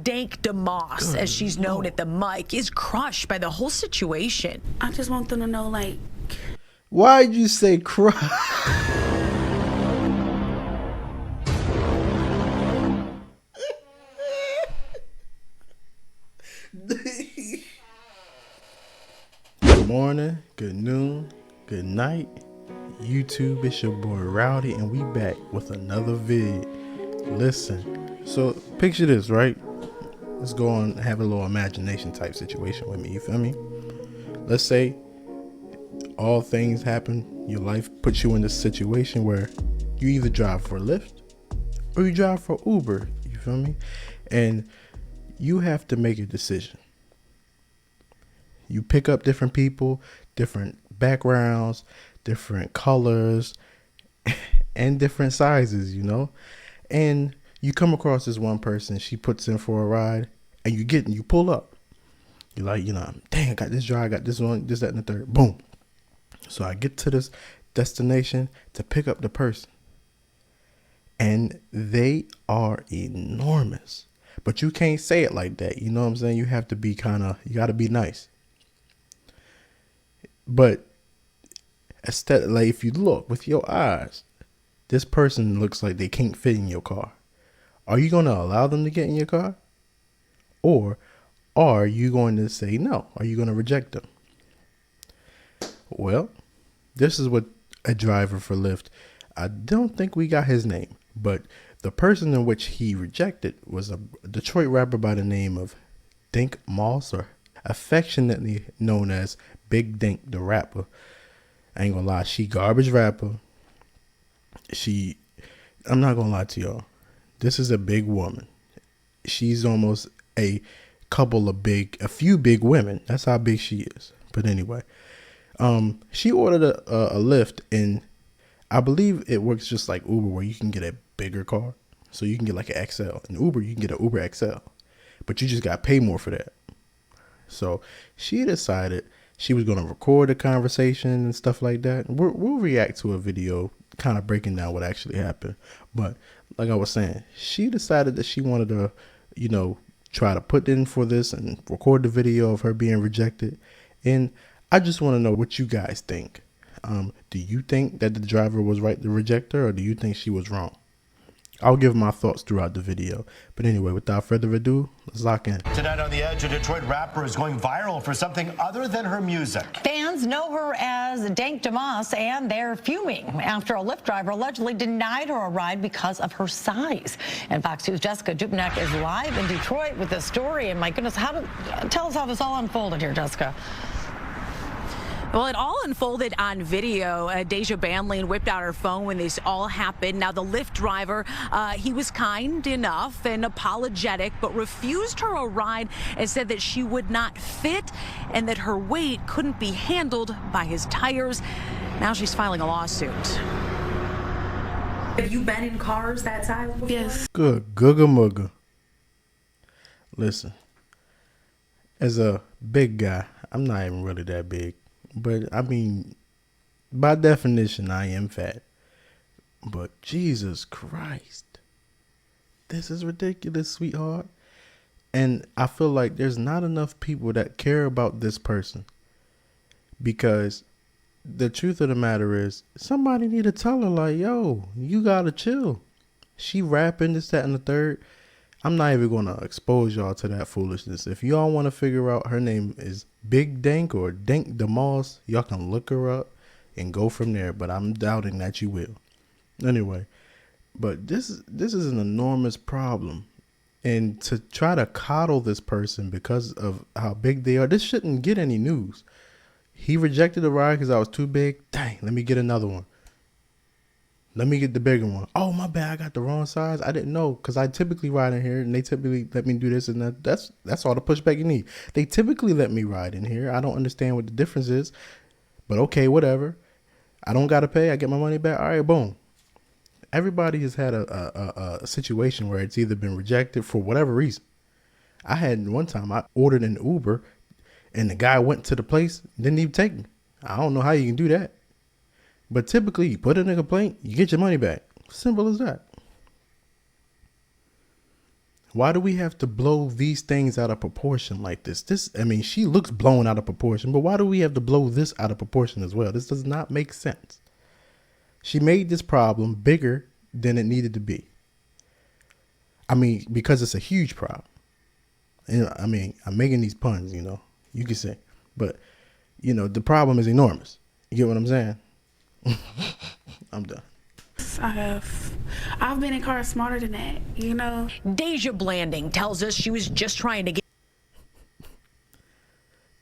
Dank DeMoss, as she's known at the mic, is crushed by the whole situation. I just want them to know, like... Why'd you say crush? Good morning, good noon, good night. YouTube, it's your boy Rowdy, and we back with another vid. Listen, so picture this, right? Let's go on, have a little imagination type situation with me, you feel me? Let's say all things happen, your life puts you in this situation where you either drive for Lyft or you drive for Uber, you feel me? And you have to make a decision. You pick up different people, different backgrounds, different colors, and different sizes, you know? And you come across this one person, she puts in for a ride, and you pull up. You're like, dang, I got this drive, I got this one, this, that, and the third. Boom. So I get to this destination to pick up the person. And they are enormous. But you can't say it like that. You know what I'm saying? You have to be you got to be nice. But like if you look with your eyes, this person looks like they can't fit in your car. Are you going to allow them to get in your car? Or are you going to say no? Are you going to reject them? Well, this is what a driver for Lyft, I don't think we got his name, but the person in which he rejected was a Detroit rapper by the name of Dank DeMoss, or affectionately known as Big Dank the Rapper. I ain't gonna lie, she garbage rapper. I'm not gonna lie to y'all. This is a big woman. She's almost a few big women. That's how big she is. But anyway, she ordered a Lyft, and I believe it works just like Uber, where you can get a bigger car. So you can get like an XL. In Uber, you can get an Uber XL, but you just got to pay more for that. So she decided she was going to record the conversation and stuff like that. We'll react to a video kind of breaking down what actually happened. But like I was saying, she decided that she wanted to, try to put in for this and record the video of her being rejected. And I just want to know what you guys think. Do you think that the driver was right to reject her, or do you think she was wrong? I'll give my thoughts throughout the video. But anyway, without further ado, let's lock in. Tonight on The Edge, a Detroit rapper is going viral for something other than her music. Fans know her as Dank DeMoss, and they're fuming after a Lyft driver allegedly denied her a ride because of her size. And Fox 2's Jessica Dupnick is live in Detroit with this story. And my goodness, tell us how this all unfolded here, Jessica. Well, it all unfolded on video. Deja Banlane whipped out her phone when this all happened. Now, the Lyft driver, he was kind enough and apologetic, but refused her a ride and said that she would not fit and that her weight couldn't be handled by his tires. Now she's filing a lawsuit. Have you been in cars that size before? Yes. Good. Googa mugga. Listen, as a big guy, I'm not even really that big. But I mean, by definition, I am fat. But Jesus Christ, this is ridiculous, sweetheart. And I feel like there's not enough people that care about this person, because the truth of the matter is somebody need to tell her, like, yo, you gotta chill. She rapping this, that, and the third. I'm not even going to expose y'all to that foolishness. If y'all want to figure out, her name is Big Dank or Dank DeMoss, y'all can look her up and go from there. But I'm doubting that you will. Anyway, but this is an enormous problem. And to try to coddle this person because of how big they are, this shouldn't get any news. He rejected the ride because I was too big. Dang, let me get another one. Let me get the bigger one. Oh, my bad. I got the wrong size. I didn't know, because I typically ride in here and they typically let me do this and that. That's all the pushback you need. They typically let me ride in here. I don't understand what the difference is, but okay, whatever. I don't got to pay. I get my money back. All right, boom. Everybody has had a situation where it's either been rejected for whatever reason. I had one time I ordered an Uber and the guy went to the place, didn't even take me. I don't know how you can do that. But typically, you put in a complaint, you get your money back. Simple as that. Why do we have to blow these things out of proportion like this? I mean, she looks blown out of proportion, but why do we have to blow this out of proportion as well? This does not make sense. She made this problem bigger than it needed to be. I mean, because it's a huge problem. And I mean, I'm making these puns, you can say, but the problem is enormous. You get what I'm saying? I'm done. I've been in cars smarter than that, Deja Blanding tells us she was just trying to get.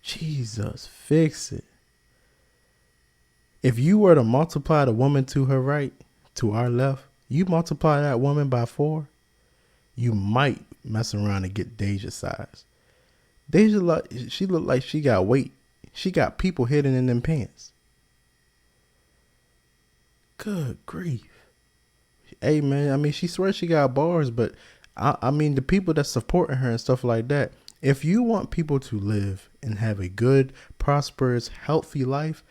Jesus, fix it. If you were to multiply the woman to her right, to our left, you multiply that woman by 4, you might mess around and get Deja's size. Deja, she looked like she got weight. She got people hidden in them pants. Good grief. Hey, man, I mean, she swears she got bars, but I mean, the people that's supporting her and stuff like that, if you want people to live and have a good, prosperous, healthy life,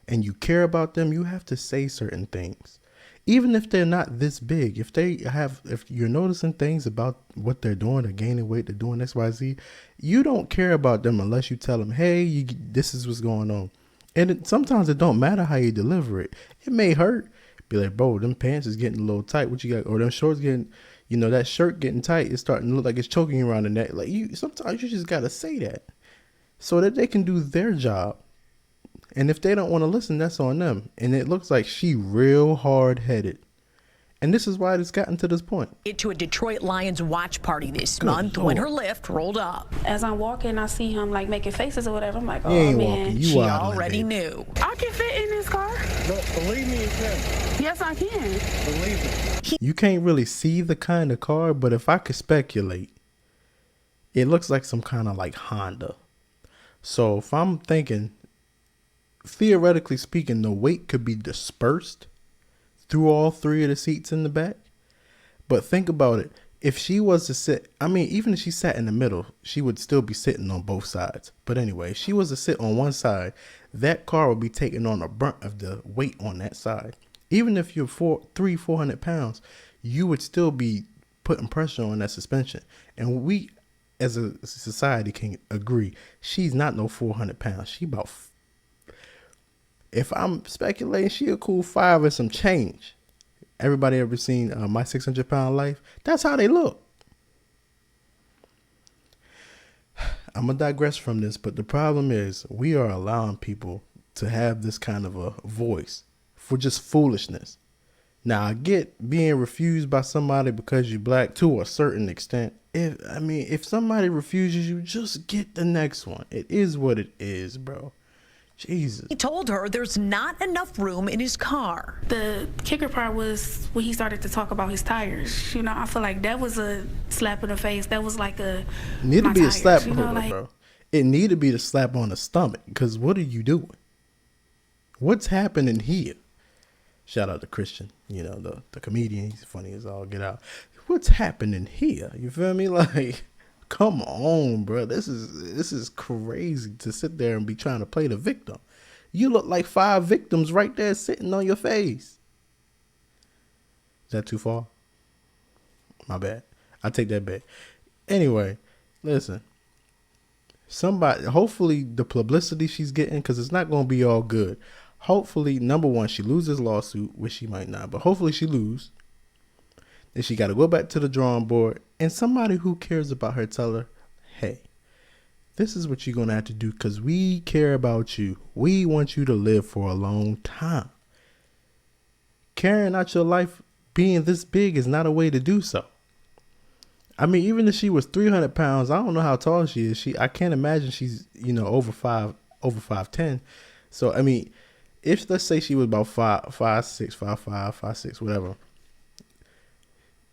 and you care about them, you have to say certain things. Even if they're not this big, if you're noticing things about what they're doing, they're gaining weight, they're doing X, Y, Z, you don't care about them unless you tell them, hey, this is what's going on. And sometimes it don't matter how you deliver it. It may hurt. Be like, bro, them pants is getting a little tight. What you got? Or them shorts getting, that shirt getting tight. It's starting to look like it's choking you around the neck. Like sometimes you just got to say that so that they can do their job. And if they don't want to listen, that's on them. And it looks like she real hard headed. And this is why it's gotten to this point. To a Detroit Lions watch party this month when her Lyft rolled up. As I'm walking, I see him like making faces or whatever. I'm like, You oh ain't man. walking. You She wildin', already baby. knew. I can fit in this car. No, believe me, you can. Yes, I can. Believe me. You can't really see the kind of car, but if I could speculate, it looks like some kind of like Honda. So if I'm thinking, theoretically speaking, the weight could be dispersed through all 3 of the seats in the back. But think about it. If she was to sit, I mean, even if she sat in the middle, she would still be sitting on both sides. But anyway, if she was to sit on one side, that car would be taking on the brunt of the weight on that side. Even if you're 400 pounds, you would still be putting pressure on that suspension. And we, as a society, can agree, she's not no 400 pounds. She about, if I'm speculating, she a cool 5 and some change. Everybody ever seen My 600 Pound Life? That's how they look. I'm going to digress from this, but the problem is we are allowing people to have this kind of a voice for just foolishness. Now, I get being refused by somebody because you're black to a certain extent. If somebody refuses you, just get the next one. It is what it is, bro. Jesus. He told her there's not enough room in his car. The kicker part was when he started to talk about his tires. I feel like that was a slap in the face. That was like Need to be a slap, like, bro. It need to be the slap on the stomach. Because what are you doing? What's happening here? Shout out to Christian, the comedian. He's funny as all get out. What's happening here? You feel me? Like, come on, bro. This is crazy to sit there and be trying to play the victim. You look like 5 victims right there sitting on your face. Is that too far? My bad. I take that back. Anyway, listen. Hopefully the publicity she's getting, because it's not going to be all good. Hopefully, number one, she loses lawsuit, which she might not, but hopefully she lose. Then she got to go back to the drawing board, and somebody who cares about her tell her, hey, this is what you're going to have to do because we care about you. We want you to live for a long time. Carrying out your life being this big is not a way to do so. I mean, even if she was 300 pounds, I don't know how tall she is. I can't imagine she's, over 5'10". So, I mean, if let's say she was about 5'6", 5'5", 5'6", whatever,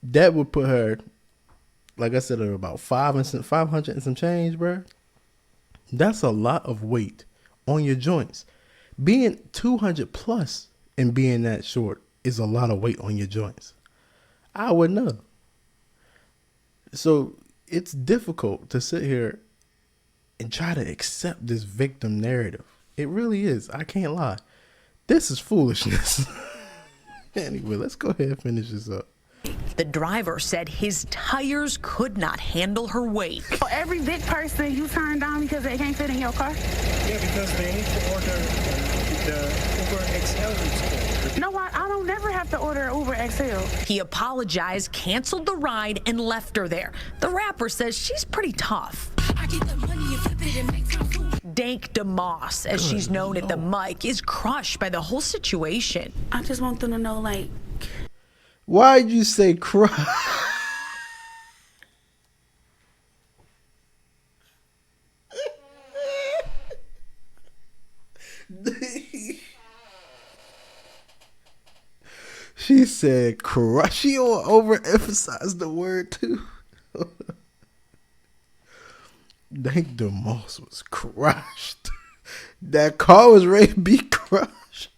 that would put her, like I said, at about 500 and some change, bro. That's a lot of weight on your joints. Being 200 plus and being that short is a lot of weight on your joints. I would know. So it's difficult to sit here and try to accept this victim narrative. It really is. I can't lie. This is foolishness. Anyway, let's go ahead and finish this up. The driver said his tires could not handle her weight. For every big person you turn down because they can't fit in your car? Yeah, because they need to order the Uber XL it's called. No, I don't never have to order Uber XL. He apologized, canceled the ride, and left her there. The rapper says she's pretty tough. I get the money and flip it and make time food. Dank DeMoss, as she's known at the mic, is crushed by the whole situation. I just want them to know, like... Why'd you say cry? She said crush. She overemphasized the word too. Dank DeMoss was crushed. That car was ready to be crushed.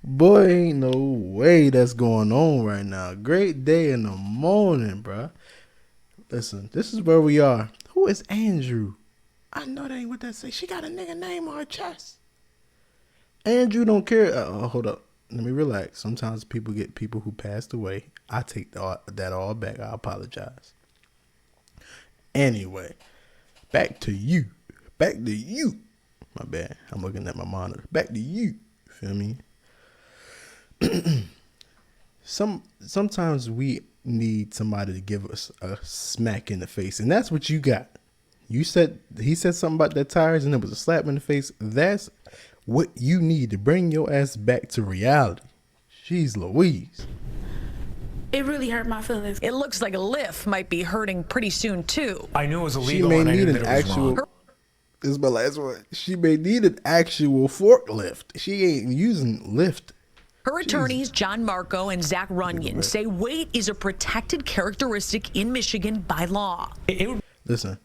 Boy, ain't no way that's going on right now. Great day in the morning, bruh. Listen, this is where we are. Who is Andrew? I know that ain't what that say. She got a nigga name on her chest. Andrew don't care. Hold up. Let me relax. Sometimes people get people who passed away. I take that all back. I apologize. Anyway, back to you. Back to you. My bad. I'm looking at my monitor. Back to you. Feel me? Sometimes we need somebody to give us a smack in the face, and that's what you got. He said something about that tires, and it was a slap in the face. That's what you need to bring your ass back to reality. She's Louise. It really hurt my feelings. It looks like Lyft might be hurting pretty soon too. I knew it was She illegal. may and I need knew an that it was actual. wrong. This is my last one. She may need an actual forklift. She ain't using Lyft. Her attorneys, John Marco and Zach Runyon, say weight is a protected characteristic in Michigan by law. Listen,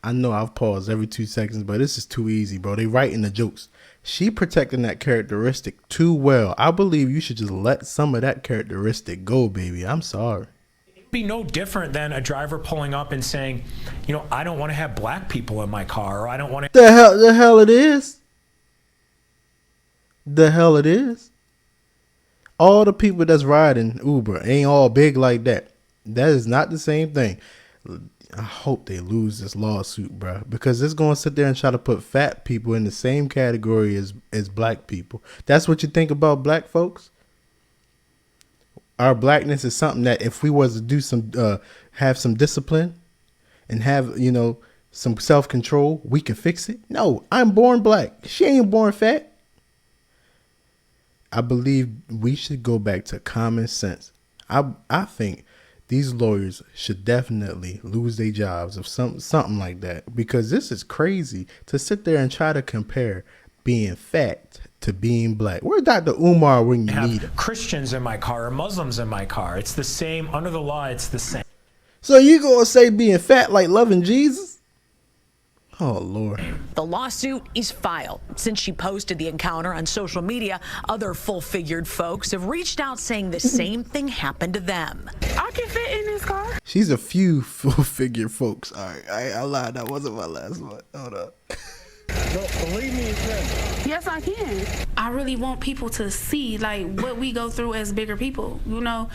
I know I've paused every 2 seconds, but this is too easy, bro. They writing the jokes. She protecting that characteristic too well. I believe you should just let some of that characteristic go, baby. I'm sorry. It'd be no different than a driver pulling up and saying, you know, I don't want to have black people in my car, or I don't want to. The hell it is. The hell it is. All the people that's riding Uber ain't all big like that. That is not the same thing. I hope they lose this lawsuit, bro, because it's going to sit there and try to put fat people in the same category as black people. That's what you think about black folks? Our blackness is something that if we was to do some, have some discipline and have, you know, some self-control, we can fix it. No, I'm born black. She ain't born fat. I believe we should go back to common sense. I think these lawyers should definitely lose their jobs of something like that, because this is crazy to sit there and try to compare being fat to being black. Where's Dr. Umar when you need him? Christians in my car or Muslims in my car. It's the same. Under the law, it's the same. So you gonna say being fat like loving Jesus? Oh, Lord. The lawsuit is filed. Since she posted the encounter on social media, other full-figured folks have reached out saying the same thing happened to them. I can fit in this car. She's a few full-figure folks. All right, I lied. That wasn't my last one. Hold up. Don't believe me, friend. Yes, I can. I really want people to see, like, what we go through as bigger people, you know?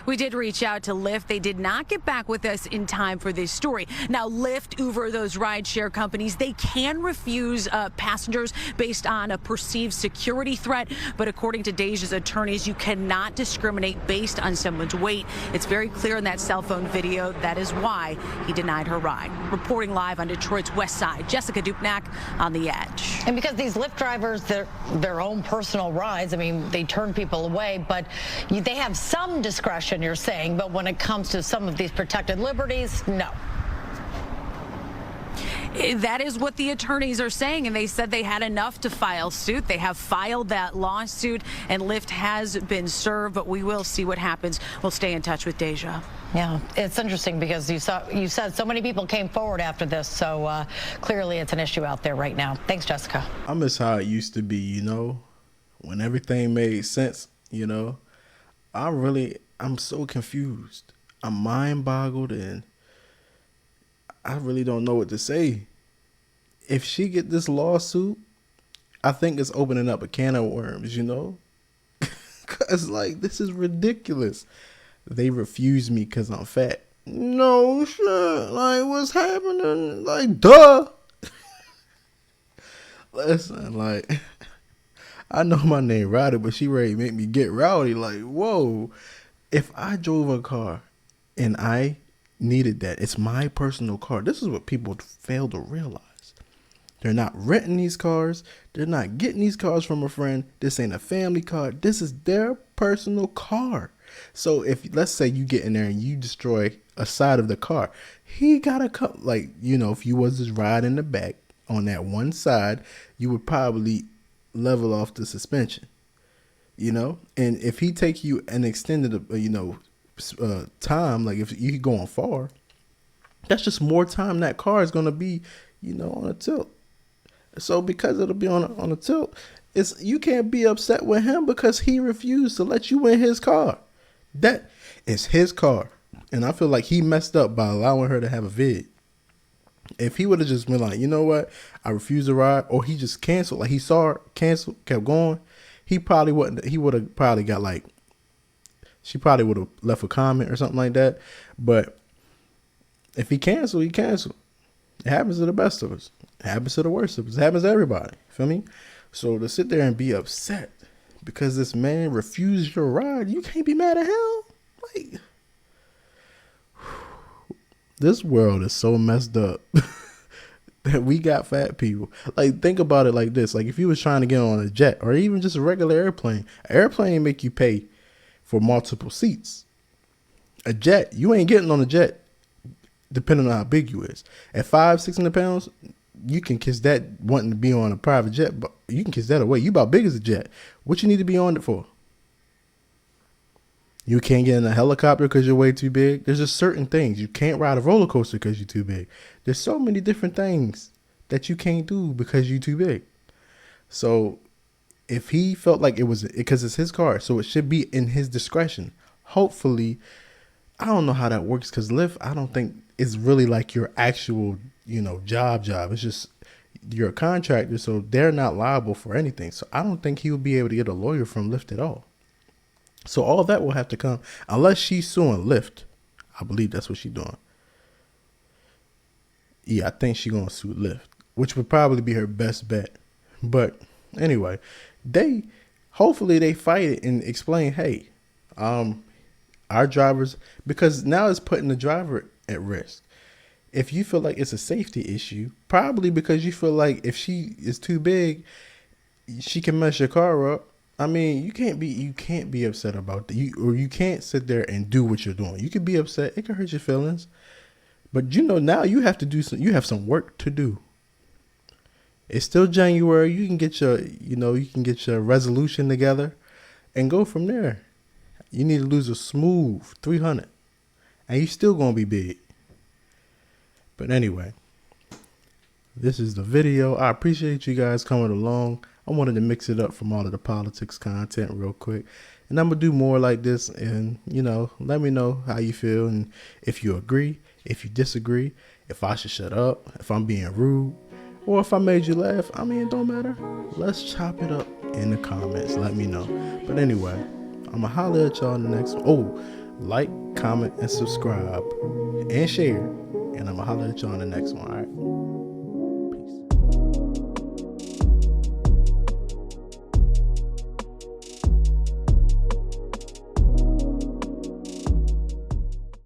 We did reach out to Lyft. They did not get back with us in time for this story. Now, Lyft, Uber, those rideshare companies, they can refuse passengers based on a perceived security threat. But according to Deja's attorneys, you cannot discriminate based on someone's weight. It's very clear in that cell phone video. That is why he denied her ride. Reporting live on Detroit's west side, Jessica Dupnack on The Edge. And because these Lyft drivers, they're their own personal rides, I mean, they turn people away, but they have some discretion, you're saying, but when it comes to some of these protected liberties, no. That is what the attorneys are saying, and they said they had enough to file suit. They have filed that lawsuit, and Lyft has been served, but we will see what happens. We'll stay in touch with Deja. Yeah, it's interesting because you said so many people came forward after this, so clearly it's an issue out there right now. Thanks, Jessica. I miss how it used to be, you know, when everything made sense, you know. I'm so confused. I'm mind boggled, and I really don't know what to say. If she get this lawsuit I think it's opening up a can of worms, you know? Cause like this is ridiculous. They refuse me because I'm fat. No shit. Like what's happening? Like duh. Listen, like I know my name Rowdy, but she ready to make me get rowdy. Like whoa. If I drove a car and I needed that, it's my personal car. This is what people fail to realize. They're not renting these cars. They're not getting these cars from a friend. This ain't a family car. This is their personal car. So if let's say you get in there and you destroy a side of the car, he gotta come. Like, you know, if you was just riding in the back on that one side, you would probably level off the suspension, you know. And if he take you an extended, time, like if you going far, that's just more time that car is gonna be, you know, on a tilt. So because it'll be on a tilt, it's you can't be upset with him because he refused to let you in his car. That is his car. And I feel like he messed up by allowing her to have a vid. If he would have just been like, you know what, I refuse to ride, or he just canceled, like he saw her cancel, kept going, he probably wouldn't. He would have probably got like, she probably would have left a comment or something like that. But if he canceled, he canceled. It happens to the best of us. It happens to the worst of us. It happens to everybody. Feel me? So to sit there and be upset because this man refused your ride, you can't be mad at him. Like, this world is so messed up that we got fat people. Like, think about it like this. Like, if you was trying to get on a jet or even just a regular airplane, an airplane make you pay for multiple seats. A jet, you ain't getting on a jet depending on how big you is. At 500-600 pounds, you can kiss that wanting to be on a private jet, but you can kiss that away. You about big as a jet. What you need to be on it for? You can't get in a helicopter because you're way too big. There's just certain things. You can't ride a roller coaster because you're too big. There's so many different things that you can't do because you're too big. So if he felt like it was because it's his car, so it should be in his discretion. Hopefully, I don't know how that works because Lyft, I don't think is really like your actual, you know, job. It's just you're a contractor, so they're not liable for anything. So I don't think he would be able to get a lawyer from Lyft at all. So all that will have to come unless she's suing Lyft. I believe that's what she's doing. Yeah, I think she's gonna sue Lyft, which would probably be her best bet. But anyway, hopefully they fight it and explain, hey, our drivers, because now it's putting the driver at risk. If you feel like it's a safety issue, probably because you feel like if she is too big, she can mess your car up. I mean, you can't be upset about that. You can't sit there and do what you're doing. You can be upset. It can hurt your feelings. But you know, now you have to do you have some work to do. It's still January. You can get your resolution together and go from there. You need to lose a smooth 300 and you still going to be big. But anyway, this is the video. I appreciate you guys coming along. I wanted to mix it up from all of the politics content real quick. And I'm going to do more like this. And, you know, let me know how you feel. And if you agree, if you disagree, if I should shut up, if I'm being rude, or if I made you laugh. I mean, it don't matter. Let's chop it up in the comments. Let me know. But anyway, I'm going to holler at y'all in the next one. Oh, like, comment, and subscribe. And share. And I'm going to holler at y'all in the next one. All right.